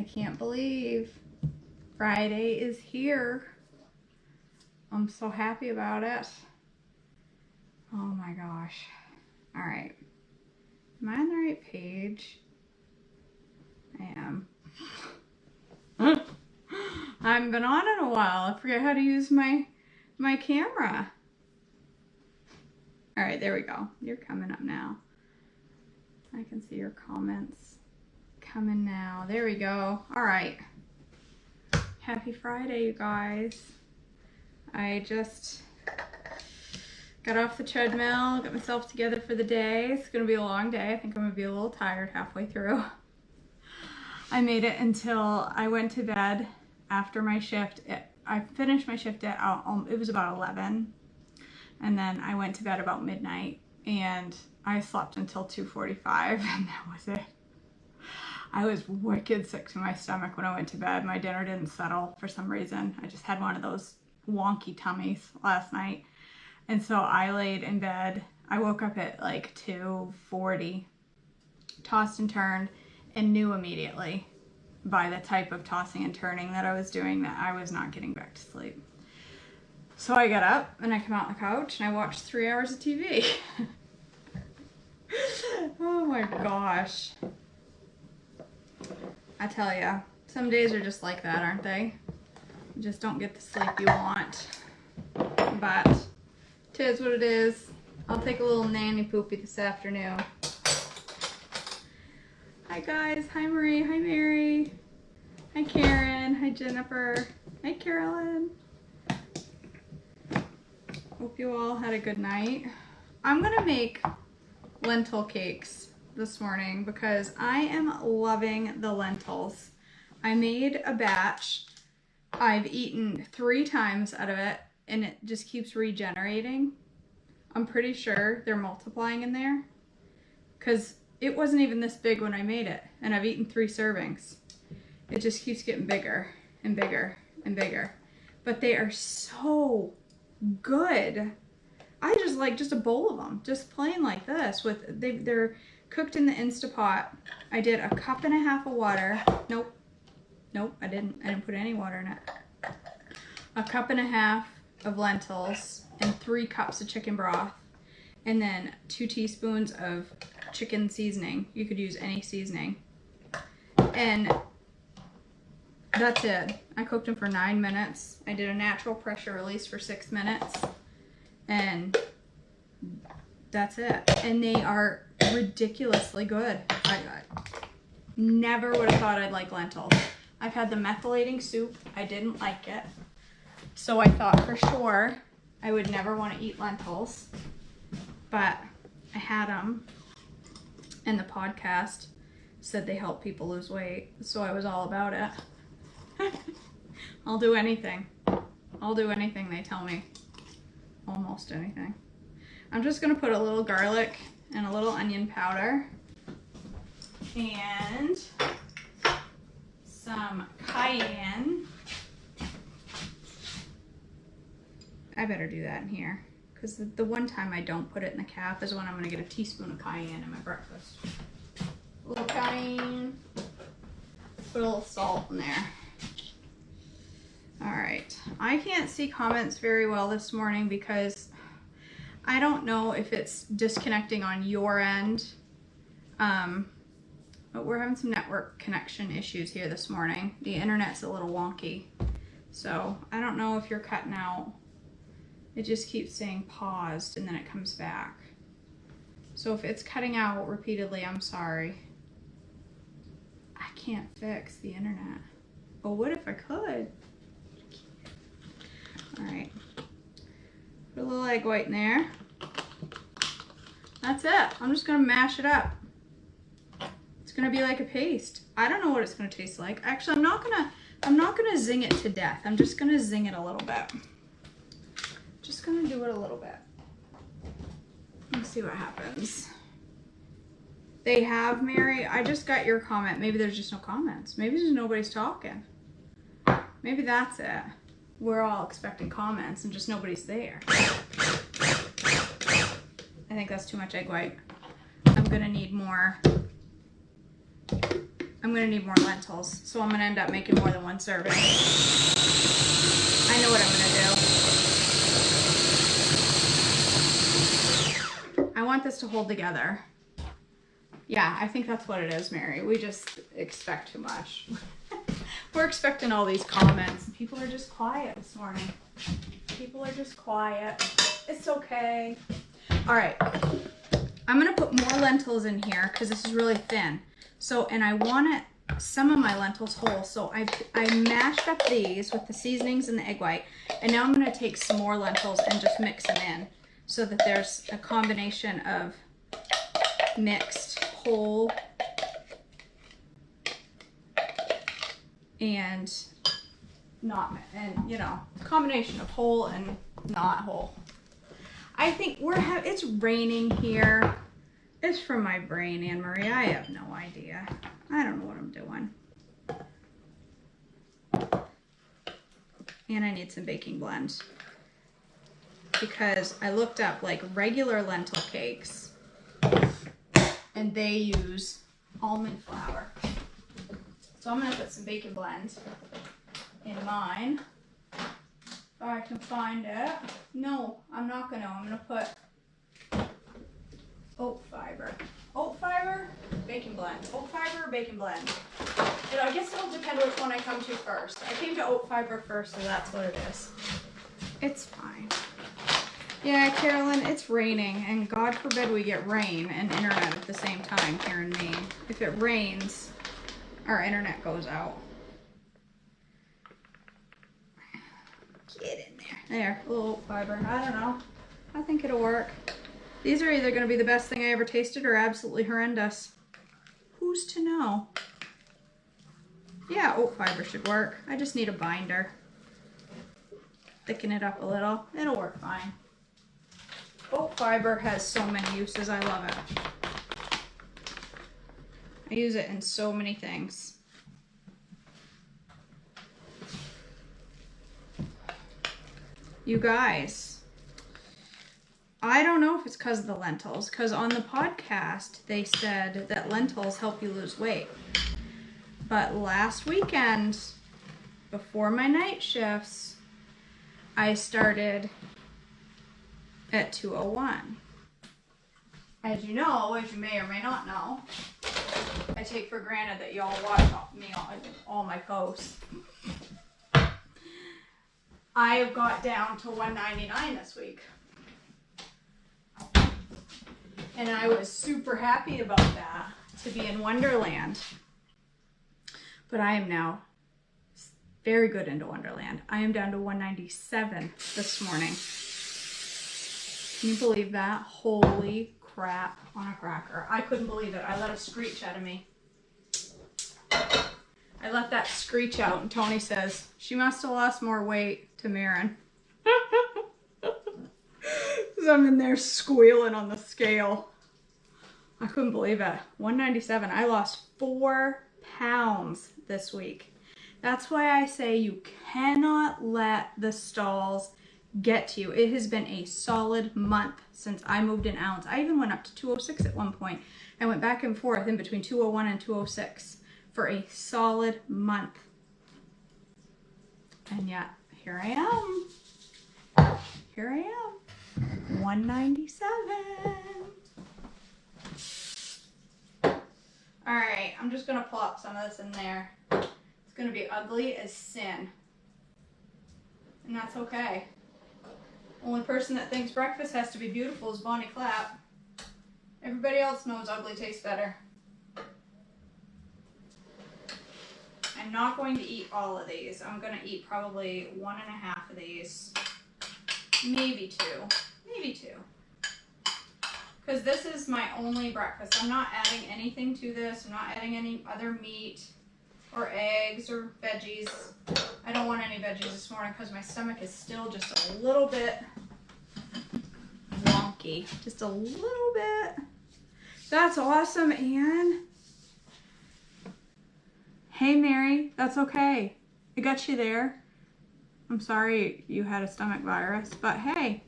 can't believe Friday is here. I'm so happy about it. Oh my gosh. All right. Am I on the right page? I am. I haven't been on in a while. I forget how to use my camera. All right, there we go. You're coming up now. I can see your comments coming now. There we go. All right. Happy Friday, you guys. I just got off the treadmill, got myself together for the day. It's gonna be a long day. I think I'm gonna be a little tired halfway through. I made it until I went to bed after my shift. I finished my shift at, it was about 11. And then I went to bed about midnight and I slept until 2:45 and that was it. I was wicked sick to my stomach when I went to bed. My dinner didn't settle for some reason. I just had one of those wonky tummies last night. And so I laid in bed. I woke up at like 2:40, tossed and turned, and knew immediately by the type of tossing and turning that I was doing that I was not getting back to sleep. So I got up and I came out on the couch and I watched 3 hours of TV. Oh my gosh. I tell ya, some days are just like that, aren't they? You just don't get the sleep you want. But it is what it is. I'll take a little nanny poopy this afternoon. Hi guys, hi Marie, hi Mary, hi Karen, hi Jennifer, hi Carolyn. Hope you all had a good night. I'm gonna make lentil cakes this morning because I am loving the lentils. I made a batch. I've eaten 3 times out of it and it just keeps regenerating. I'm pretty sure they're multiplying in there because it wasn't even this big when I made it and I've eaten 3 servings. It just keeps getting bigger and bigger and bigger. But they are so good. I just like just a bowl of them, just plain like this. They're cooked in the Instapot. I did 1.5 cups of water. Nope, I didn't put any water in it. 1.5 cups of lentils and 3 cups of chicken broth, and then 2 teaspoons of chicken seasoning. You could use any seasoning, and that's it. I cooked them for 9 minutes. I did a natural pressure release for 6 minutes, and that's it. And they are ridiculously good. I never would have thought I'd like lentils. I've had the methylating soup. I didn't like it. So I thought for sure I would never want to eat lentils. But I had them, and the podcast said they help people lose weight. So I was all about it. I'll do anything. I'll do anything they tell me. Almost anything. I'm just going to put a little garlic and a little onion powder and some cayenne. I better do that in here because the one time I don't put it in the cap is when I'm going to get a teaspoon of cayenne in my breakfast. A little cayenne. Put a little salt in there. All right, I can't see comments very well this morning because I don't know if it's disconnecting on your end, but we're having some network connection issues here this morning. The internet's a little wonky, so I don't know if you're cutting out. It just keeps saying paused and then it comes back. So if it's cutting out repeatedly, I'm sorry. I can't fix the internet. But what if I could? All right, put a little egg white in there. That's it. I'm just gonna mash it up. It's gonna be like a paste. I don't know what it's gonna taste like. Actually, I'm not gonna zing it to death. I'm just gonna zing it a little bit. Just gonna do it a little bit. Let's see what happens. They have, Mary. I just got your comment. Maybe there's just no comments. Maybe just nobody's talking. Maybe that's it. We're all expecting comments and just nobody's there. I think that's too much egg white. I'm gonna need more. I'm gonna need more lentils, so I'm gonna end up making more than one serving. I know what I'm gonna do. I want this to hold together. Yeah, I think that's what it is, Mary. We just expect too much. We're expecting all these comments. People are just quiet this morning. People are just quiet. It's okay. All right. I'm going to put more lentils in here because this is really thin. So, and I want it, some of my lentils whole. So I mashed up these with the seasonings and the egg white. And now I'm going to take some more lentils and just mix them in so that there's a combination of mixed whole and not, and you know, combination of whole and not whole. I think it's raining here. It's from my brain, Anne Marie. I have no idea. I don't know what I'm doing. And I need some baking blend because I looked up like regular lentil cakes and they use almond flour. So I'm gonna put some baking blend in mine. If I can find it. No, I'm not gonna. I'm gonna put oat fiber. Oat fiber, baking blend. Oat fiber, baking blend. And I guess it'll depend which one I come to first. I came to oat fiber first, so that's what it is. It's fine. Yeah, Carolyn, it's raining, and God forbid we get rain and internet at the same time here in Maine. If it rains, our internet goes out. Get in there. There, a little oat fiber. I don't know. I think it'll work. These are either going to be the best thing I ever tasted or absolutely horrendous. Who's to know? Yeah, oat fiber should work. I just need a binder. Thicken it up a little. It'll work fine. Oat fiber has so many uses. I love it. I use it in so many things. You guys, I don't know if it's because of the lentils, because on the podcast they said that lentils help you lose weight. But last weekend, before my night shifts, I started at 201. As you know, as you may or may not know, I take for granted that y'all watch me on all my posts. I got down to 199 this week. And I was super happy about that, to be in Wonderland. But I am now very good into Wonderland. I am down to 197 this morning. Can you believe that? Holy crap on a cracker. I couldn't believe it. I let a screech out of me. I let that screech out and Tony says, she must have lost more weight to Marin. So I'm in there squealing on the scale. I couldn't believe it. 197. I lost 4 pounds this week. That's why I say you cannot let the stalls get to you. It has been a solid month since I moved in ounce. I even went up to 206 at one point. I went back and forth in between 201 and 206 for a solid month. And yet, here I am. Here I am. 197. All right, I'm just gonna plop some of this in there. It's gonna be ugly as sin. And that's okay. Only person that thinks breakfast has to be beautiful is Bonnie Clapp. Everybody else knows ugly tastes better. I'm not going to eat all of these. I'm going to eat probably 1.5 of these. Maybe 2. Maybe 2. Because this is my only breakfast. I'm not adding anything to this. I'm not adding any other meat or eggs or veggies. I don't want any veggies this morning because my stomach is still just a little bit wonky. Just a little bit. That's awesome, Anne. Hey, Mary. That's okay. I got you there. I'm sorry you had a stomach virus, but hey.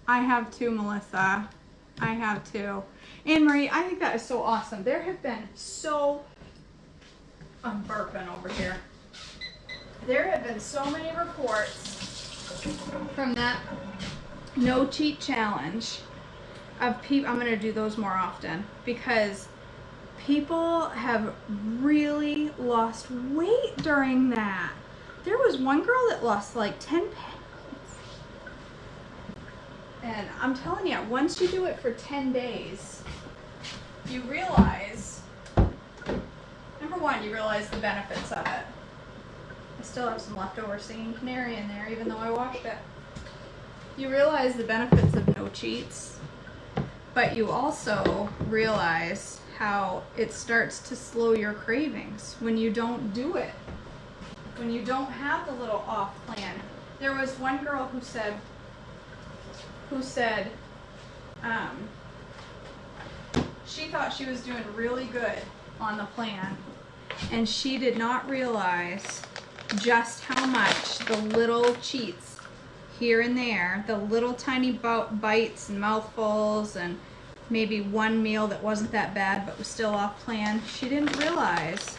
I have too, Melissa. I have too. Anne Marie, I think that is so awesome. There have been I'm burping over here. There have been so many reports from that no cheat challenge of people. I'm going to do those more often because people have really lost weight during that. There was one girl that lost like 10 pounds. And I'm telling you, once you do it for 10 days, you realize, number one, you realize the benefits of it. I still have some leftover singing canary in there, even though I washed it. You realize the benefits of no cheats, but you also realize how it starts to slow your cravings when you don't do it. When you don't have the little off plan. There was one girl who said, she thought she was doing really good on the plan, and she did not realize just how much the little cheats here and there, the little tiny bites and mouthfuls and maybe one meal that wasn't that bad but was still off plan, she didn't realize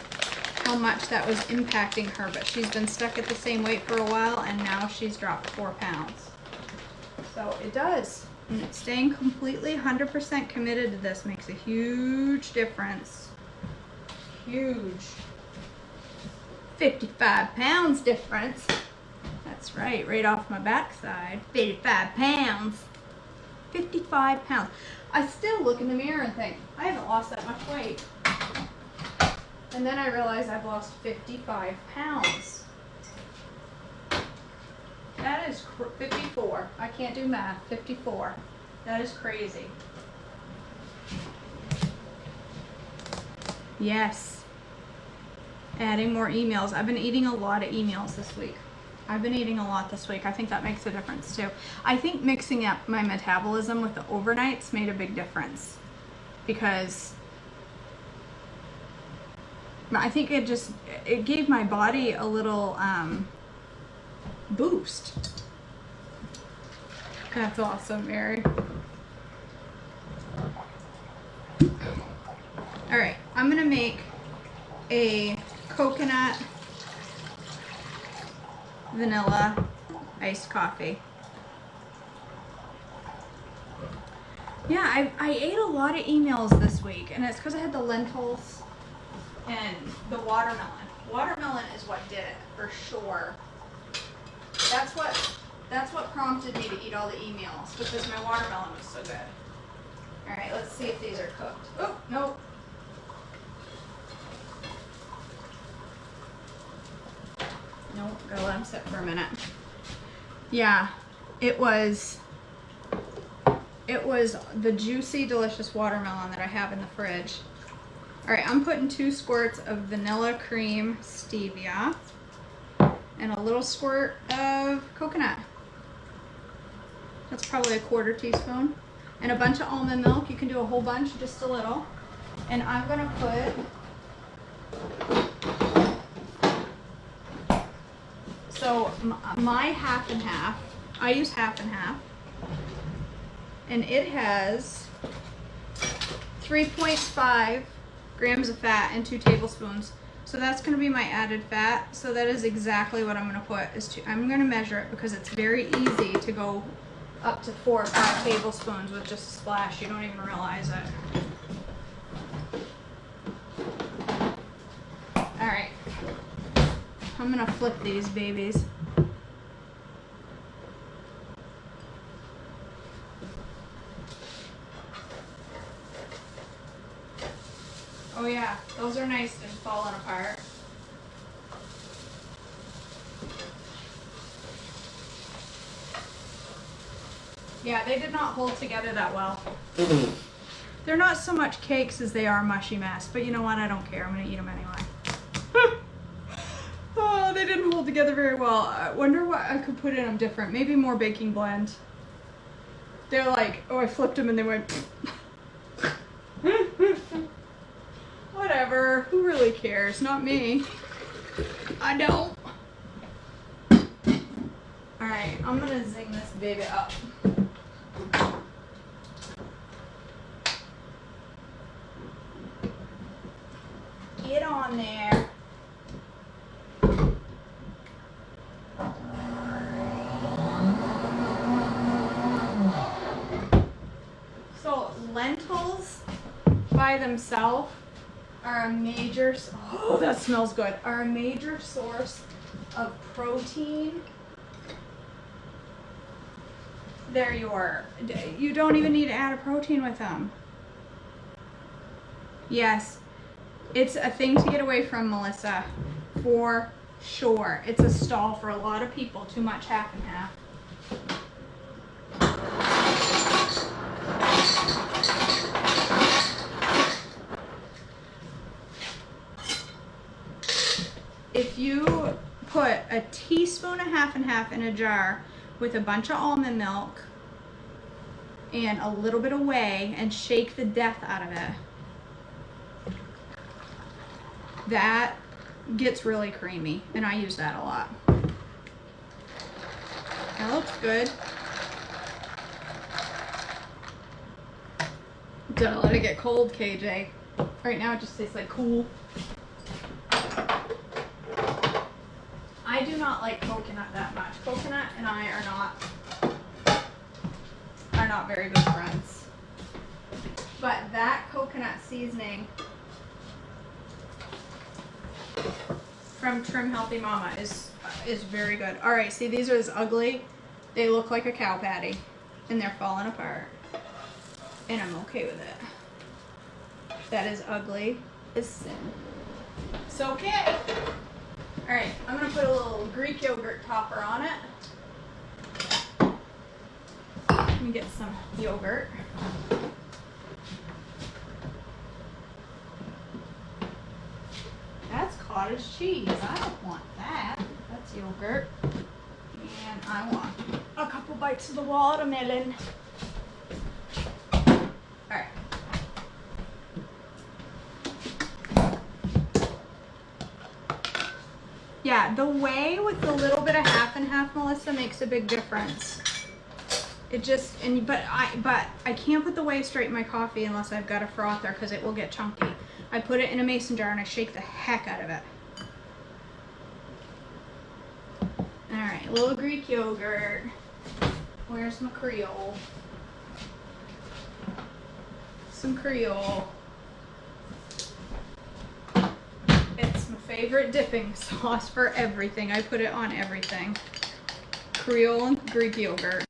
how much that was impacting her. But she's been stuck at the same weight for a while, and now she's dropped 4 pounds. So it does. And staying completely 100% committed to this makes a huge difference. Huge. 55 pounds difference. That's right off my backside. 55 pounds. 55 pounds. I still look in the mirror and think, I haven't lost that much weight. And then I realize I've lost 55 pounds. That is 54. I can't do math. 54. That is crazy. Yes. Adding more emails. I've been eating a lot of emails this week. I think that makes a difference too. I think mixing up my metabolism with the overnights made a big difference because I think it gave my body a little boost. That's awesome, Mary. All right, I'm gonna make a coconut vanilla iced coffee. Yeah, I ate a lot of emails this week, and it's because I had the lentils and the watermelon. Watermelon is what did it, for sure. That's what prompted me to eat all the emails, because my watermelon was so good. All right, let's see if these are cooked. Oh, nope. Nope, gotta let them sit for a minute. Yeah, it was the juicy, delicious watermelon that I have in the fridge. All right, I'm putting 2 squirts of vanilla cream stevia and a little squirt of coconut. That's probably a 1/4 teaspoon. And a bunch of almond milk. You can do a whole bunch, just a little. And I'm gonna put, so my half and half, I use half and half. And it has 3.5 grams of fat and 2 tablespoons. So that's going to be my added fat. So that is exactly what I'm going to put. I'm going to measure it because it's very easy to go up to 4 or 5 tablespoons with just a splash. You don't even realize it. All right. I'm going to flip these babies. Oh yeah, those are nice and falling apart. Yeah, they did not hold together that well. They're not so much cakes as they are mushy mess, but you know what? I don't care. I'm going to eat them anyway. Oh, they didn't hold together very well. I wonder what I could put in them different. Maybe more baking blend. They're like, oh, I flipped them and they went... Whatever, who really cares? Not me. I don't. Alright, I'm gonna zing this baby up. get on there. So lentils by themselves are a major, oh, that smells good, are a major source of protein. There you are. You don't even need to add a protein with them. Yes, it's a thing to get away from, Melissa, for sure. It's a stall for a lot of people, too much half and half. If you put a teaspoon of half and half in a jar with a bunch of almond milk and a little bit of whey and shake the death out of it, that gets really creamy, and I use that a lot. That looks good. Don't let it get cold, KJ. Right now it just tastes like cool. I do not like coconut that much. Coconut and I are not very good friends. But that coconut seasoning from Trim Healthy Mama is very good. All right, see, these are as ugly. They look like a cow patty, and they're falling apart. And I'm okay with it. That is ugly as sin. It's okay. All right, I'm gonna put a little Greek yogurt topper on it. Let me get some yogurt. That's cottage cheese. I don't want that. That's yogurt. And I want a couple bites of the watermelon. All right. Yeah, the whey with a little bit of half and half, Melissa, makes a big difference. It just, but I can't put the whey straight in my coffee unless I've got a frother because it will get chunky. I put it in a mason jar and I shake the heck out of it. All right, a little Greek yogurt. Where's my Creole? Some Creole. It's my favorite dipping sauce for everything. I put it on everything. Creole and Greek yogurt.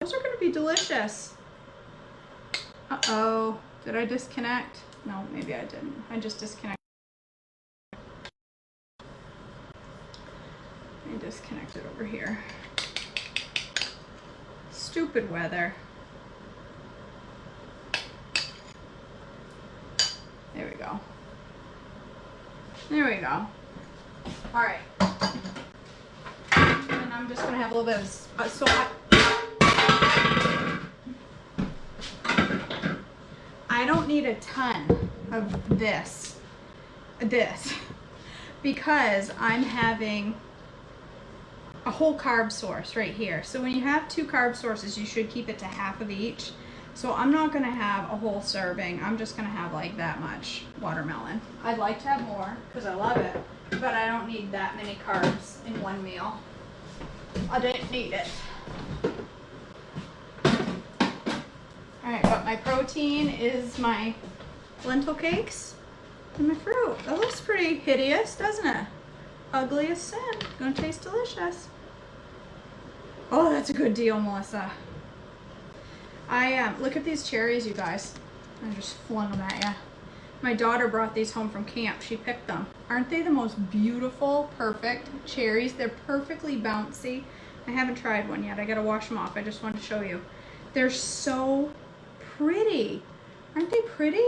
Those are going to be delicious. Uh-oh. Did I disconnect? No, maybe I didn't. I just disconnected. I disconnected over here. Stupid weather. There we go. There we go. All right. And I'm just going to have a little bit of salt. I don't need a ton of this because I'm having a whole carb source right here. So when you have two carb sources, you should keep it to half of each. So I'm not gonna have a whole serving. I'm just gonna have like that much watermelon. I'd like to have more because I love it, but I don't need that many carbs in one meal. I didn't need it. All right, but my protein is my lentil cakes and my fruit. That looks pretty hideous, doesn't it? Ugly as sin. Gonna taste delicious. Oh, that's a good deal, Melissa. Look at these cherries, you guys. I just flung them at you. My daughter brought these home from camp. She picked them. Aren't they the most beautiful, perfect cherries? They're perfectly bouncy. I haven't tried one yet. I gotta wash them off. I just wanted to show you. They're so pretty. Aren't they pretty?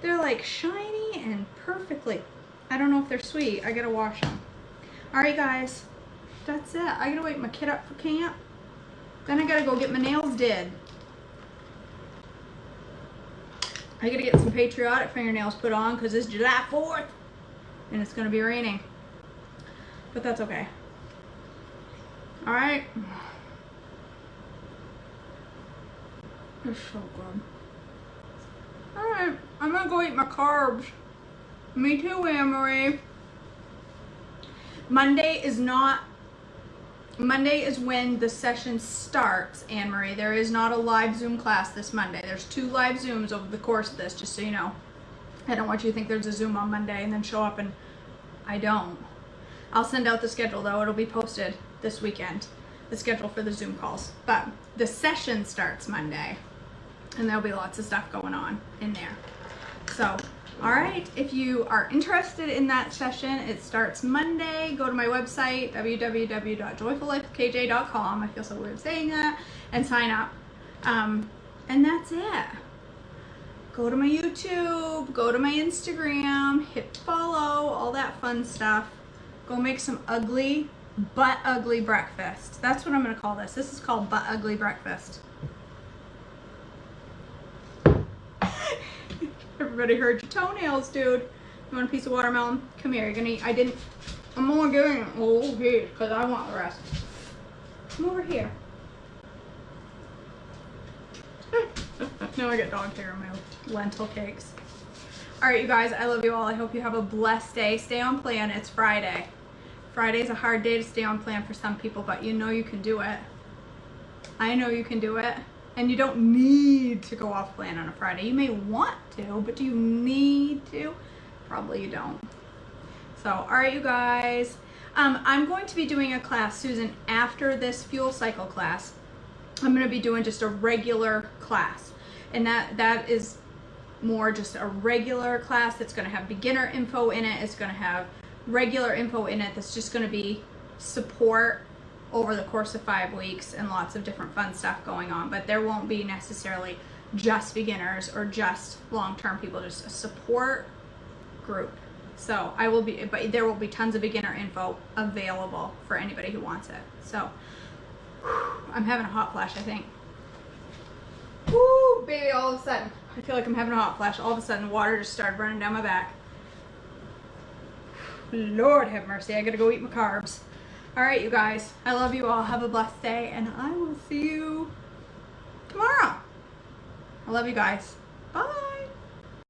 They're like shiny and perfectly. I don't know if they're sweet. I gotta wash them. All right, guys. That's it. I gotta wake my kid up for camp. Then I gotta go get my nails did. I gotta get some patriotic fingernails put on because it's July 4th and it's gonna be raining. But that's okay. All right. It's so good. Alright, I'm gonna go eat my carbs. Me too, Anne-Marie. Monday is when the session starts, Anne-Marie. There is not a live Zoom class this Monday. There's 2 live Zooms over the course of this, just so you know. I don't want you to think there's a Zoom on Monday and then show up and I don't. I'll send out the schedule though. It'll be posted this weekend, the schedule for the Zoom calls. But the session starts Monday and there'll be lots of stuff going on in there. So, all right, if you are interested in that session, it starts Monday. Go to my website, www.joyfullifekj.com. I feel so weird saying that, and sign up. And that's it. Go to my YouTube, go to my Instagram, hit follow, all that fun stuff. Go make some ugly, butt ugly breakfast. That's what I'm gonna call this. This is called butt ugly breakfast. Everybody heard your toenails, dude. You want a piece of watermelon? Come here, you're gonna eat. I'm only giving it a little piece because I want the rest. Come over here. Now I got dog hair in my lentil cakes. All right, you guys, I love you all. I hope you have a blessed day. Stay on plan. It's Friday. Friday's a hard day to stay on plan for some people, but you know you can do it. I know you can do it. And you don't need to go off plan on a Friday. You may want to, but do you need to? Probably you don't. So, all right, you guys. I'm going to be doing a class, Susan, after this fuel cycle class. I'm going to be doing just a regular class. And that is more just a regular class that's going to have beginner info in it. It's going to have regular info in it that's just going to be support over the course of 5 weeks and lots of different fun stuff going on. But there won't be necessarily just beginners or just long-term people, just a support group. So but there will be tons of beginner info available for anybody who wants it. So I'm having a hot flash, I think. Woo, baby, all of a sudden. I feel like I'm having a hot flash. All of a sudden, water just started running down my back. Lord have mercy, I gotta go eat my carbs. All right, you guys, I love you all. Have a blessed day, and I will see you tomorrow. I love you guys. Bye.